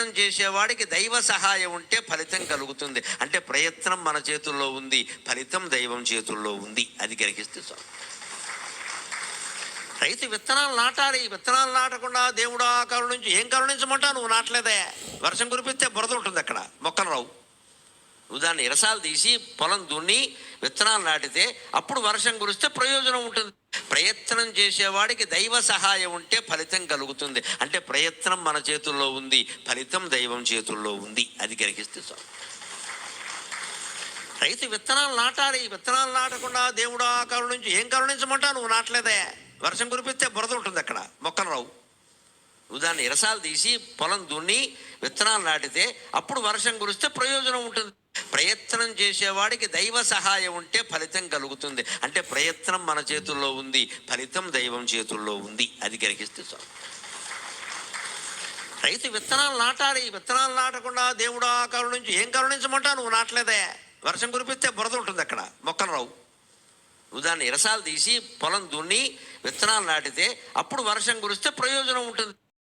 ప్రయత్నం చేసేవాడికి దైవ సహాయం ఉంటే ఫలితం కలుగుతుంది. అంటే ప్రయత్నం మన చేతుల్లో ఉంది, ఫలితం దైవం చేతుల్లో ఉంది. అది గ్రహిస్తే చాలు. రైతు విత్తనాలు నాటాలి. విత్తనాలు నాటకుండా దేవుడు ఆ కరుణించి ఏం కరుణించమంటావు? నువ్వు నాటలేదే. వర్షం కురిపిస్తే బురద ఉంటుంది, అక్కడ మొక్కలు రావు. నువ్వు దాన్ని ఇరసాలు తీసి పొలం దున్ని విత్తనాలు నాటితే అప్పుడు వర్షం కురిస్తే ప్రయోజనం ఉంటుంది. ప్రయత్నం చేసేవాడికి దైవ సహాయం ఉంటే ఫలితం కలుగుతుంది. అంటే ప్రయత్నం మన చేతుల్లో ఉంది, ఫలితం దైవం చేతుల్లో ఉంది. అది గ్రహిస్తే చాలు. రైతు విత్తనాలు నాటాలి. విత్తనాలు నాటకుండా దేవుడు ఆ కరుణించి ఏం కరుణించమంటావు? నువ్వు నాటలేదే. వర్షం కురిపిస్తే బురద ఉంటుంది, అక్కడ మొక్కలు రావు. నువ్వు దాన్ని ఇరసాలు తీసి పొలం దున్ని విత్తనాలు నాటితే అప్పుడు వర్షం కురిస్తే ప్రయోజనం ఉంటుంది. ప్రయత్నం చేసేవాడికి దైవ సహాయం ఉంటే ఫలితం కలుగుతుంది. అంటే ప్రయత్నం మన చేతుల్లో ఉంది, ఫలితం దైవం చేతుల్లో ఉంది. అది గ్రహిస్తే చాలు. రైతు విత్తనాలు నాటాలి. విత్తనాలు నాటకుండా దేవుడు ఆ కరుణించి ఏం కరుణించమంటావు? నువ్వు నాటలేదే. వర్షం కురిపిస్తే బురద ఉంటుంది, అక్కడ మొక్కలు రావు. నువ్వు దాన్ని ఇరసాలు తీసి పొలం దున్ని విత్తనాలు నాటితే అప్పుడు వర్షం కురిస్తే ప్రయోజనం ఉంటుంది.